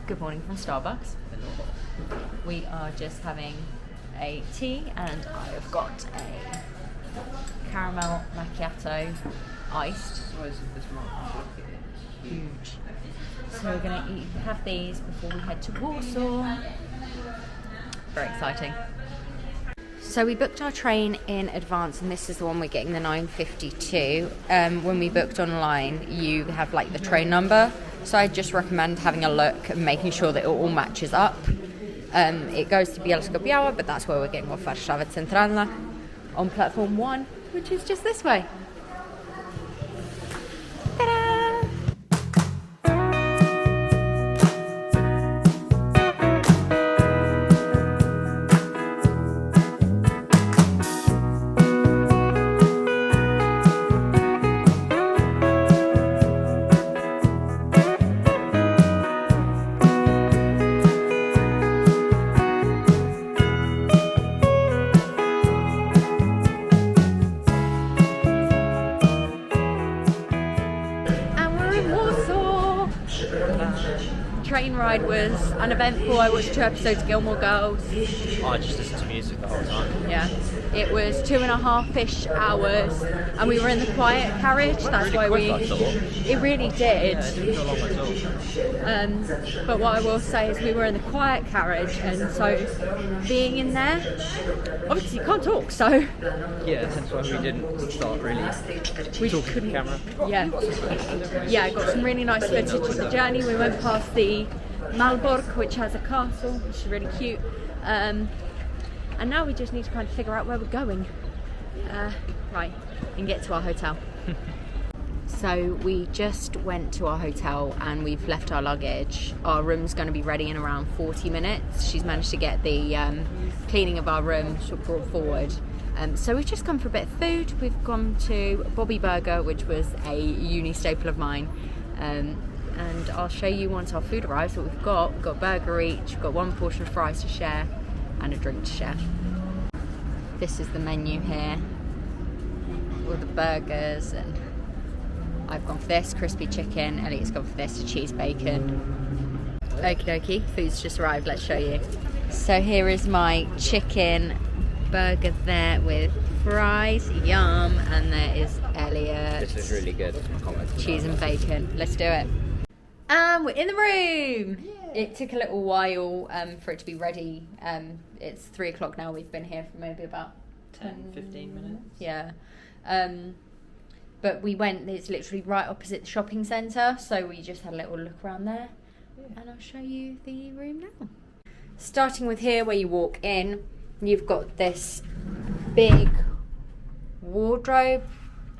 Good morning from Starbucks. We are just having a tea and I've got a caramel macchiato iced. Huge. So we're going to have these before we head to Warsaw. Very exciting. So we booked our train in advance and this is the one we're getting, the 9:52. When we booked online, you have like the train number. So I just recommend having a look and making sure that it all matches up. It goes to Bielsko-Biała, but that's where we're getting off Warszawa Centralna on platform 1, which is just this way. Ta-da! Train ride was uneventful. I watched 2 episodes of Gilmore Girls. I just listened to music the whole time. Yeah, it was 2.5-ish hours, and we were in the quiet carriage. That's really why quick, I thought. It really did. Yeah, it didn't feel long at all. But what I will say is we were in the quiet carriage, and so being in there, obviously you can't talk, so Yeah, hence why we didn't start really we talking to the couldn't. camera. Yeah, got some really nice footage of the journey. We went past the Malbork, which has a castle, which is really cute. And now we just need to kind of figure out where we're going. Right, and get to our hotel. So we just went to our hotel and we've left our luggage. Our room's going to be ready in around 40 minutes. She's managed to get the cleaning of our room brought forward. So we've just come for a bit of food. We've gone to Bobby Burger, which was a uni staple of mine. And I'll show you once our food arrives what we've got. We've got a burger each, we've got 1 portion of fries to share and a drink to share. This is the menu here. All the burgers, and I've gone for this, crispy chicken. Elliot's gone for this, cheese bacon. Okie dokie, food's just arrived, let's show you. So here is my chicken burger there with fries, yum, and there is Elliot. This is really good. Cheese and bacon. Let's do it. And we're in the room. Yay. It took a little while for it to be ready. It's 3 o'clock now. We've been here for maybe about 10-15 minutes. Yeah. But we went, it's literally right opposite the shopping centre, so we just had a little look around there. Yeah. And I'll show you the room now. Starting with here where you walk in, you've got this big wardrobe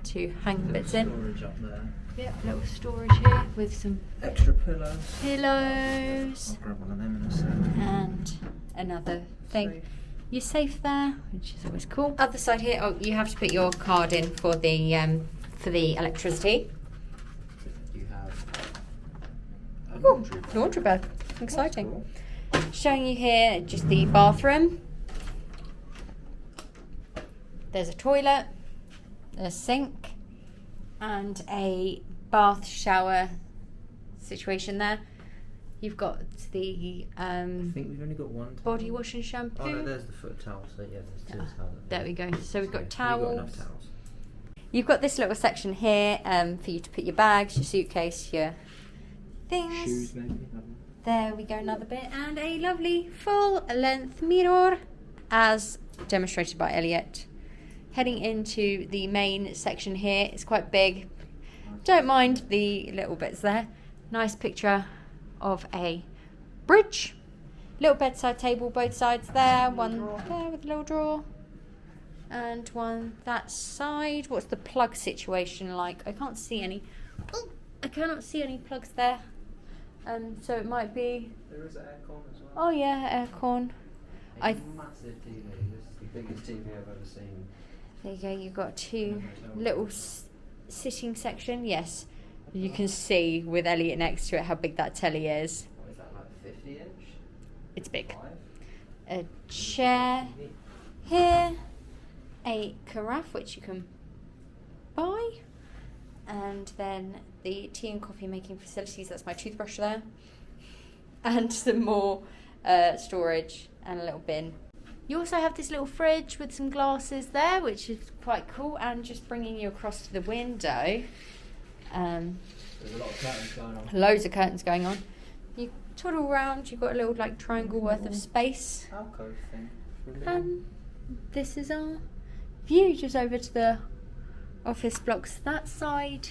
to hang bits in. Storage up there. Yep, little storage here with some Extra pillows. pillows I'll grab one of them in a second. and another thing. Safe. You're safe there, which is always cool. Other side here, oh, you have to put your card in for the electricity. You have a Ooh, laundry bag, exciting. Showing you here just the bathroom. There's a toilet, a sink, and a bath shower situation there. You've got the I think we've only got one towel. body wash and shampoo. Oh no, there's the foot towel, so yeah, there's 2 towels. There we go. So we've got We've towels. got enough towels. You've got this little section here for you to put your bags, your suitcase, your things. Shoes maybe? There we go, another bit. And a lovely full-length mirror, as demonstrated by Elliot. Heading into the main section here. It's quite big. Don't mind the little bits there. Nice picture of a bridge. Little bedside table, both sides there. One there with a little drawer. And one that side. What's the plug situation like? I can't see any. Oh, I cannot see any plugs there. So it might be. There is aircon as well. Oh yeah, aircon. It's a massive TV. This is the biggest TV I've ever seen. There you go. You've got 2 little sitting section. Yes, you can see with Elliot next to it how big that telly is. What is that, like 50-inch? It's big. 5? A chair here. A carafe which you can buy, and then the tea and coffee making facilities. That's my toothbrush there. and some more storage and a little bin. You also have this little fridge with some glasses there, which is quite cool, and just bringing you across to the window. There's a lot of curtains going on. Loads of curtains going on. You toddle around, you've got a little like triangle worth of space. Alcove thing. This is our view, just over to the office blocks that side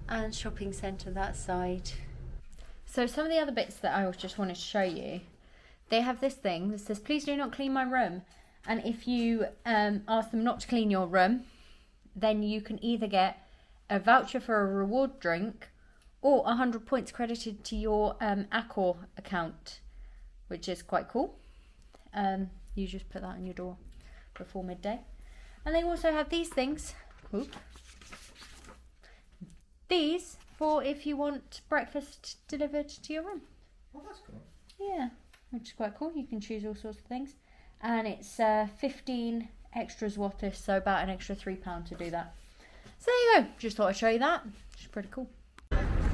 and shopping centre that side. So some of the other bits that I just wanted to show you, they have this thing that says, please do not clean my room. And if you ask them not to clean your room, then you can either get a voucher for a reward drink or 100 points credited to your Accor account, which is quite cool. You just put that on your door before midday. And they also have these things. Oop. These for if you want breakfast delivered to your room. Oh, that's cool. Yeah, which is quite cool. You can choose all sorts of things. And it's 15 extras worth this, so about an extra £3 to do that. So there you go. Just thought I'd show you that. It's pretty cool.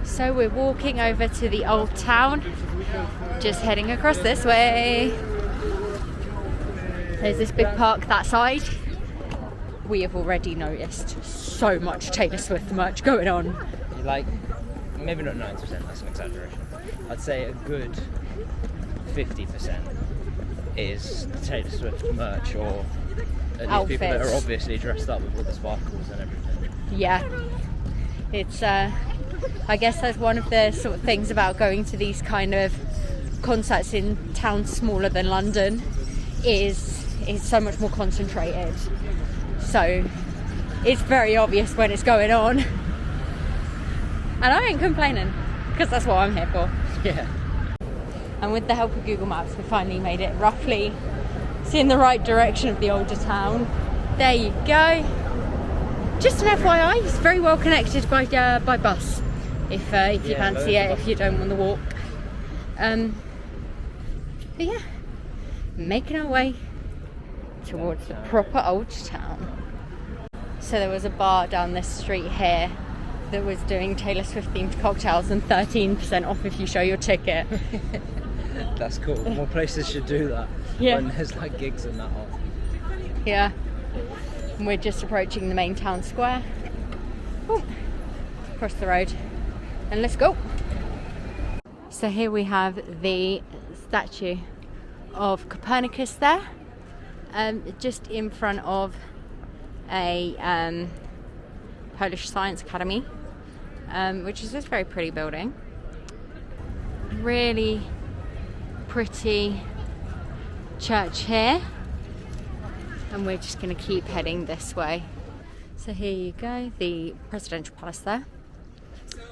So we're walking over to the old town. Just heading across this way. There's this big park that side. We have already noticed so much Taylor Swift merch going on. Like, maybe not 90%, that's an exaggeration. I'd say a good 50% is Taylor Swift merch, or at least people that are obviously dressed up with all the sparkles and everything. Yeah. It's, I guess that's one of the sort of things about going to these kind of concerts in towns smaller than London is so much more concentrated. So it's very obvious when it's going on. And I ain't complaining, because that's what I'm here for. Yeah. And with the help of Google Maps, we finally made it roughly in the right direction of the older town. There you go. Just an FYI, it's very well connected by bus, if you fancy it, if you don't want to walk. But yeah, making our way towards the proper old town. So there was a bar down this street here that was doing Taylor Swift themed cocktails and 13% off if you show your ticket. That's cool. More places should do that. Yeah. When there's like gigs and that on. Yeah. And we're just approaching the main town square. Ooh. Across the road. And let's go. So here we have the statue of Copernicus there. Just in front of a Polish Science Academy, which is this very pretty building. Really pretty church here, and we're just going to keep heading this way. So here you go, the presidential palace there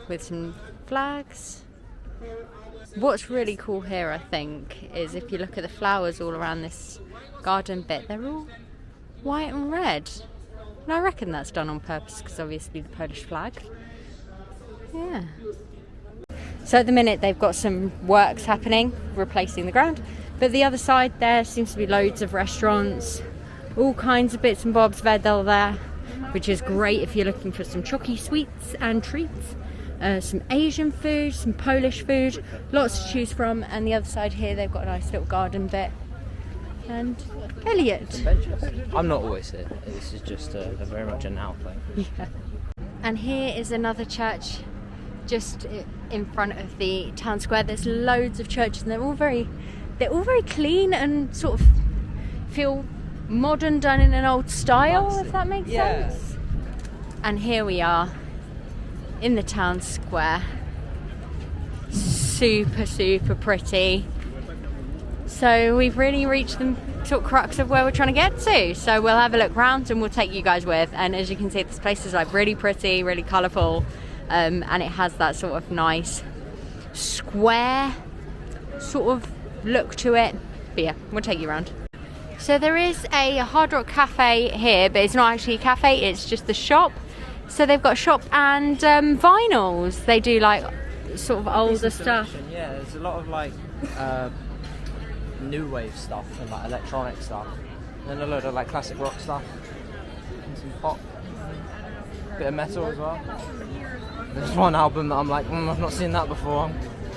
with some flags. What's really cool here, I think, is if you look at the flowers all around this garden bit, they're all white and red. And I reckon that's done on purpose because obviously the Polish flag. Yeah. So at the minute they've got some works happening, replacing the ground. But the other side there seems to be loads of restaurants, all kinds of bits and bobs vedel there, which is great if you're looking for some chalky sweets and treats. Some Asian food, some Polish food, lots to choose from. And the other side here they've got a nice little garden bit. And Elliot. I'm not always here. This is just a very much a now thing. Yeah. And here is another church just in front of the town square. There's loads of churches and they're all very clean and sort of feel modern, done in an old style, if that makes sense. And here we are in the town square. Super, super pretty. So we've really reached the sort of crux of where we're trying to get to. So we'll have a look round and we'll take you guys with. And as you can see, this place is like really pretty, really colourful, and it has that sort of nice square sort of look to it. But yeah, we'll take you around. So there is a Hard Rock Cafe here, but it's not actually a cafe, it's just the shop. So they've got a shop and vinyls. They do like sort of older stuff. Yeah, there's a lot of like new wave stuff and like electronic stuff, and a load of like classic rock stuff and some pop, bit of metal as well. There's one album that I'm like, I've not seen that before.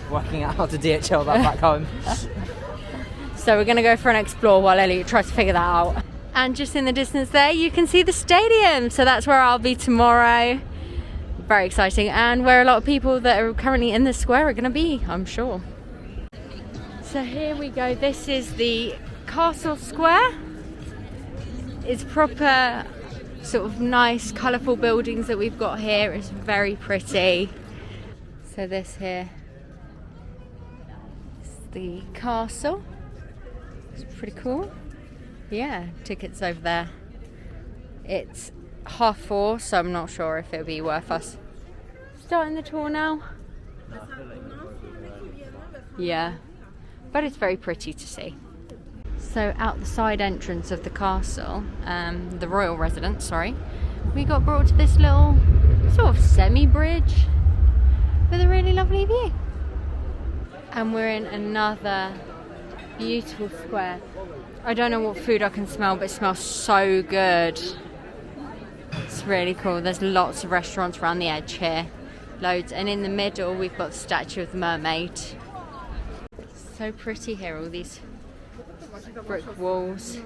working out how to DHL that back home. So we're going to go for an explore while Elliot tries to figure that out. And just in the distance there, you can see the stadium. So that's where I'll be tomorrow. Very exciting. And where a lot of people that are currently in the square are going to be, I'm sure. So here we go. This is the Castle Square. It's proper sort of nice, colourful buildings that we've got here. It's very pretty. So this here is the castle. It's pretty cool. Yeah, tickets over there. It's 4:30, so I'm not sure if it'll be worth us starting the tour now. Yeah, but it's very pretty to see. So out the side entrance of the castle, the royal residence, sorry, we got brought to this little sort of semi-bridge with a really lovely view. And we're in another beautiful square. I don't know what food I can smell, but it smells so good. It's really cool. There's lots of restaurants around the edge here. Loads. And in the middle, we've got the statue of the mermaid. So pretty here, all these brick walls.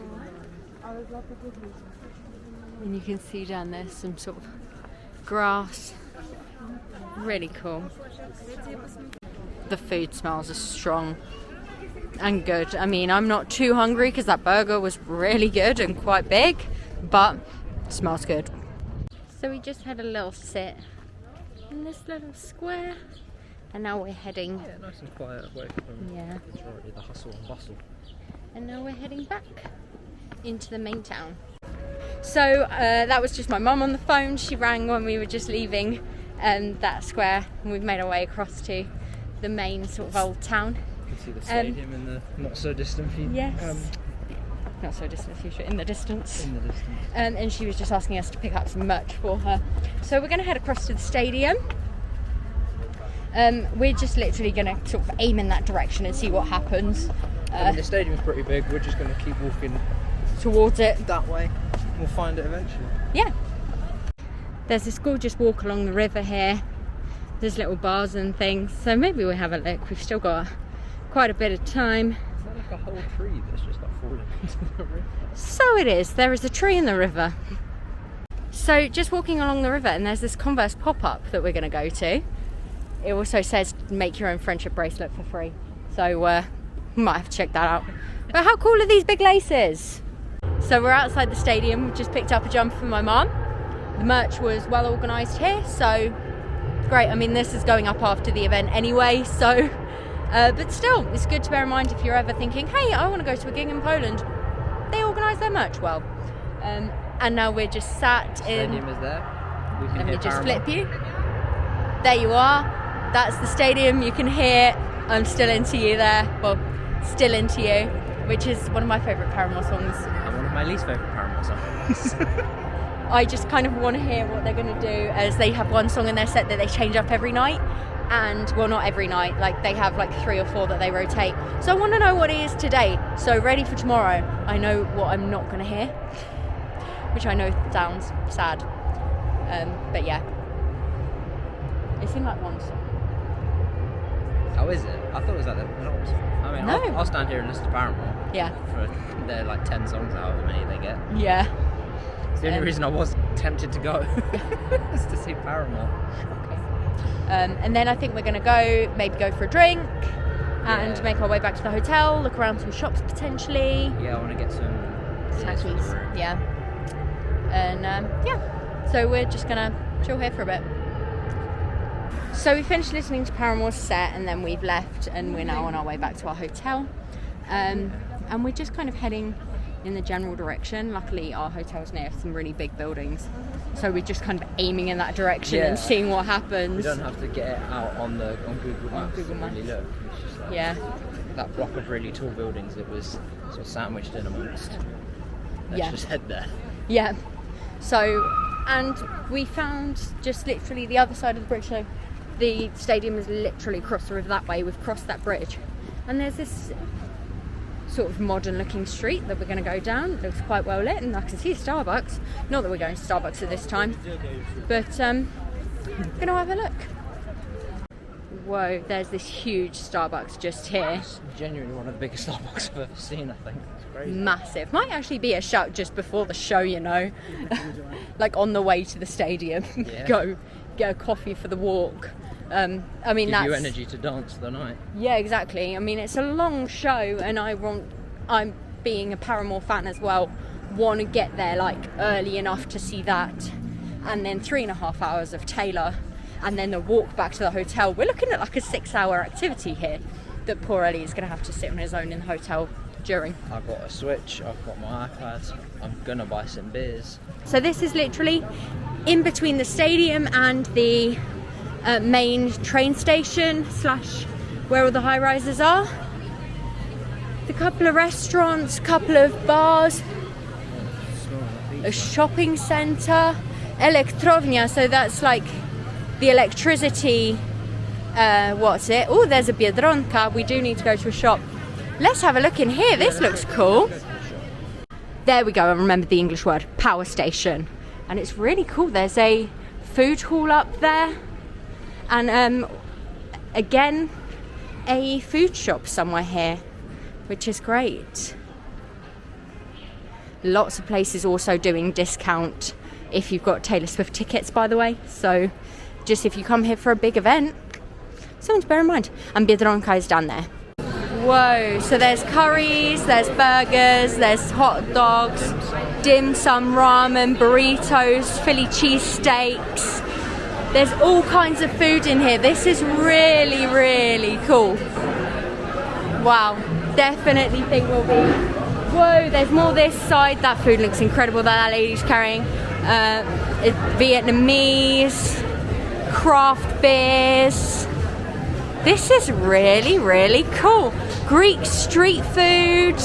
And you can see down there some sort of grass. Really cool. The food smells are strong and good. I mean, I'm not too hungry because that burger was really good and quite big, but it smells good. So we just had a little sit in this little square, and now we're heading. Yeah, nice and quiet away from the hustle and bustle. And now we're heading back into the main town. So that was just my mum on the phone. She rang when we were just leaving that square, and we've made our way across to the main sort of old town. You can see the stadium in the not so distant future. Yes. Not so distant future, in the distance. In the distance. And she was just asking us to pick up some merch for her. So we're going to head across to the stadium. We're just literally going to sort of aim in that direction and see what happens. I mean, the stadium's pretty big. We're just going to keep walking towards it. That way. We'll find it eventually. Yeah. There's this gorgeous walk along the river here. There's little bars and things. So maybe we'll have a look. We've still got quite a bit of time. Is that like a whole tree that's just like falling into the river? So it is. There is a tree in the river. So just walking along the river, and there's this Converse pop-up that we're going to go to. It also says make your own friendship bracelet for free. So we might have to check that out. But how cool are these big laces? So we're outside the stadium. We've just picked up a jumper for my mum. The merch was well organised here, so great. I mean, this is going up after the event anyway, so but still, it's good to bear in mind if you're ever thinking, hey, I want to go to a gig in Poland. They organise their merch well. And now we're just sat in. Stadium is there. We can Let hear me just Paramore. flip you. There you are. That's the stadium. You can hear I'm Still Into You there. Well, Still Into You, which is one of my favourite Paramore songs. And one of my least favourite Paramore songs. I just kind of want to hear what they're going to do, as they have one song in their set that they change up every night. And, well, not every night, like they have like 3 or 4 that they rotate. So I want to know what it is today. So ready for tomorrow. I know what I'm not going to hear, which I know sounds sad. But yeah. It seemed like one song. Oh, is it? I thought it was like the whole song. I mean, No. I'll stand here and listen to Paramore. Yeah. For their like 10 songs, however many they get. Yeah. It's the only reason I was tempted to go is to see Paramore. And then I think we're going to maybe go for a drink and Yeah. make our way back to the hotel, look around some shops potentially. Yeah, I want to get some Snackies. Yeah. And yeah. So we're just going to chill here for a bit. So we finished listening to Paramore's set, and then we've left, and we're now on our way back to our hotel. And we're just kind of heading in the general direction. Luckily, our hotel's near some really big buildings, so we're just kind of aiming in that direction and seeing what happens. We don't have to get it out on Google Maps. Google Maps. Really look. It's just like that block of really tall buildings that was sort of sandwiched in amongst. Let's just head there. Yeah. So, and we found just literally the other side of the bridge. So the stadium is literally across the river that way. We've crossed that bridge, and there's this sort of modern looking street that we're going to go down. It looks quite well lit, and I can see Starbucks. Not that we're going to Starbucks at this time, but going to have a look. Whoa, there's this huge Starbucks just here. It's genuinely one of the biggest Starbucks I've ever seen, I think. It's crazy. Massive. Might actually be a shout just before the show, you know. Like on the way to the stadium. Yeah. Go get a coffee for the walk. I mean, Give that's... you energy to dance the night. Yeah, exactly. I mean, it's a long show, and I'm being a Paramore fan as well, want to get there like early enough to see that, and then 3.5 hours of Taylor, and then the walk back to the hotel. We're looking at like a 6-hour activity here that poor Ellie is going to have to sit on his own in the hotel during. I've got a Switch, I've got my iPad, I'm gonna buy some beers. So this is literally in between the stadium and the main train station / where all the high rises are. A couple of restaurants, couple of bars, a shopping centre, Elektrownia, so that's like the electricity, what's it? Oh, there's a Biedronka. We do need to go to a shop. Let's have a look in here. This looks cool. There we go. I remembered the English word, power station. And it's really cool. There's a food hall up there. And again, a food shop somewhere here, which is great. Lots of places also doing discount if you've got Taylor Swift tickets, by the way. So just if you come here for a big event, something to bear in mind. And Biedronka is down there. Whoa, so there's curries, there's burgers, there's hot dogs, dim sum, ramen, burritos, Philly cheesesteaks. There's all kinds of food in here. This is really, really cool. Wow, definitely think we'll be... Whoa, there's more this side. That food looks incredible that lady's carrying. It's Vietnamese, craft beers. This is really, really cool. Greek street food.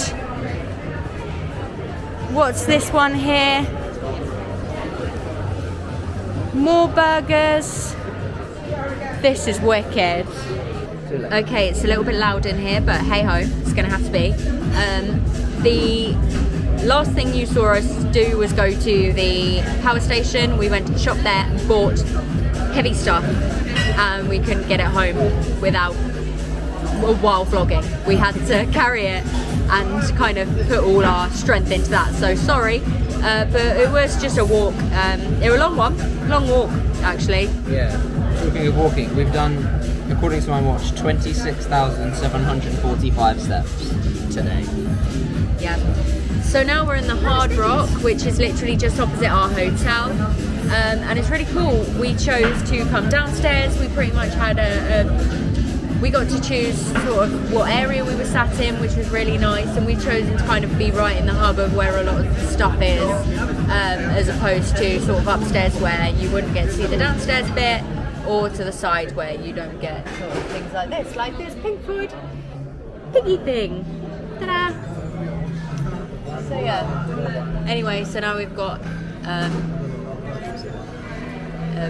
What's this one here? More burgers. This is wicked. Okay, it's a little bit loud in here, but hey ho, it's gonna have to be. The last thing you saw us do was go to the power station. We went to the shop there and bought heavy stuff, and we couldn't get it home while vlogging. We had to carry it and kind of put all our strength into that. So sorry, but it was just a walk. It was a long walk actually. Yeah, talking of walking, we've done, according to my watch, 26,745 steps today. Yeah. So now we're in the Hard Rock, which is literally just opposite our hotel, and it's really cool. We chose to come downstairs. We pretty much had we got to choose sort of what area we were sat in, which was really nice, and we've chosen to kind of be right in the hub of where a lot of stuff is, as opposed to sort of upstairs where you wouldn't get to see the downstairs bit, or to the side where you don't get sort of things like this Pink Floyd piggy thing. Ta-da! So yeah. Anyway, so now we've got a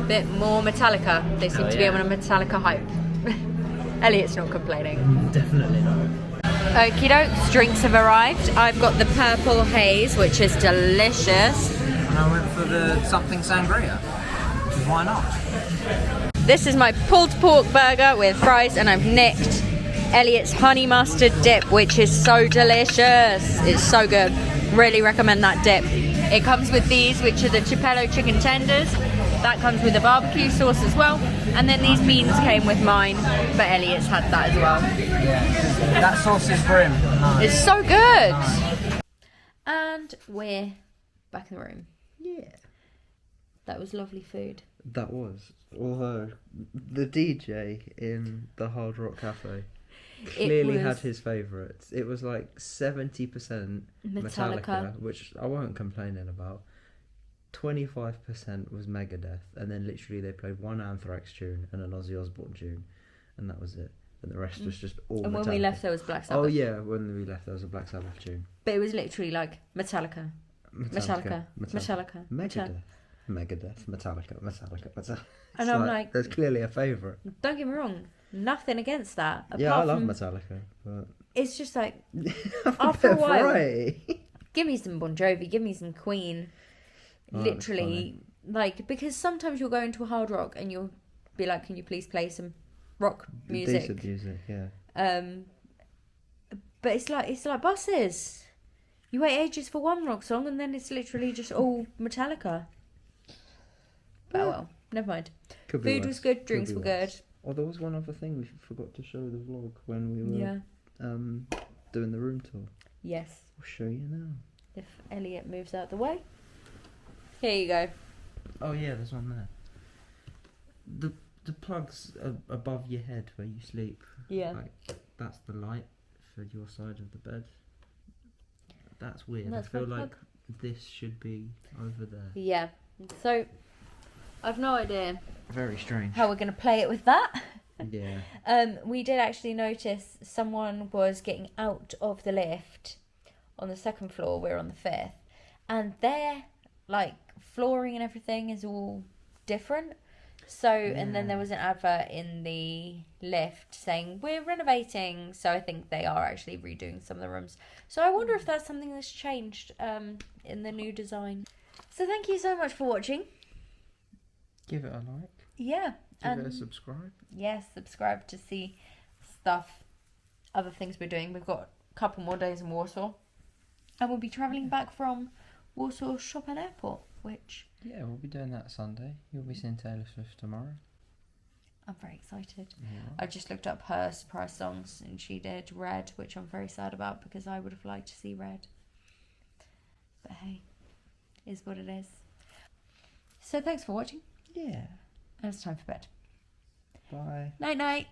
bit more Metallica. They seem to be on a Metallica hype. Elliot's not complaining. Definitely not. Okie dokes, drinks have arrived. I've got the purple haze, which is delicious. And I went for the something sangria. Why not? This is my pulled pork burger with fries, and I've nicked Elliot's honey mustard dip, which is so delicious. It's so good. Really recommend that dip. It comes with these, which are the Chipello chicken tenders. That comes with a barbecue sauce as well. And then these beans came with mine, but Elliot's had that as well. Yeah, that sauce is grim. Nice. It's so good. And we're back in the room. Yeah. That was lovely food. That was. Although, the DJ in the Hard Rock Cafe clearly had his favourites. It was like 70% Metallica, which I wasn't complaining about. 25% was Megadeth, and then literally they played one Anthrax tune and an Ozzy Osbourne tune, and that was it. And the rest was just all And Metallica. when we left, there was Black Sabbath. Oh yeah, when we left there was a Black Sabbath tune. But it was literally like Metallica. Metallica. Megadeth, Metallica. And I'm like, there's clearly a favourite. Don't get me wrong, nothing against that. Yeah, I love Metallica, but it's just like after a while, variety. Give me some Bon Jovi, give me some Queen. Oh, Literally, like, because sometimes you'll go into a Hard Rock and you'll be like, can you please play some rock music. Decent music, yeah. But it's like buses. You wait ages for one rock song, and then it's literally just all Metallica. But well, never mind. Food was good, drinks were good. Oh, there was one other thing we forgot to show the vlog when we were doing the room tour. Yes. I'll show you now. If Elliot moves out the way. Here you go. Oh yeah, there's one there. The plugs above your head where you sleep. Yeah. Like, that's the light for your side of the bed. That's weird. That's I feel my like plug. this should be over there. Yeah. So, I've no idea Very strange. how we're going to play it with that. Yeah. We did actually notice someone was getting out of the lift on the second floor. We're on the fifth. And their, like, flooring and everything is all different. So, and then there was an advert in the lift saying, we're renovating. So I think they are actually redoing some of the rooms. So I wonder if that's something that's changed in the new design. So thank you so much for watching. Give it a like. Yeah. Give it a subscribe. Yes, subscribe to see stuff, other things we're doing. We've got a couple more days in Warsaw. And we'll be travelling back from Warsaw Chopin Airport, which... Yeah, we'll be doing that Sunday. You'll be seeing Taylor Swift tomorrow. I'm very excited. Yeah. I just looked up her surprise songs and she did Red, which I'm very sad about because I would have liked to see Red. But hey, is what it is. So thanks for watching. Yeah. And it's time for bed. Bye. Night night.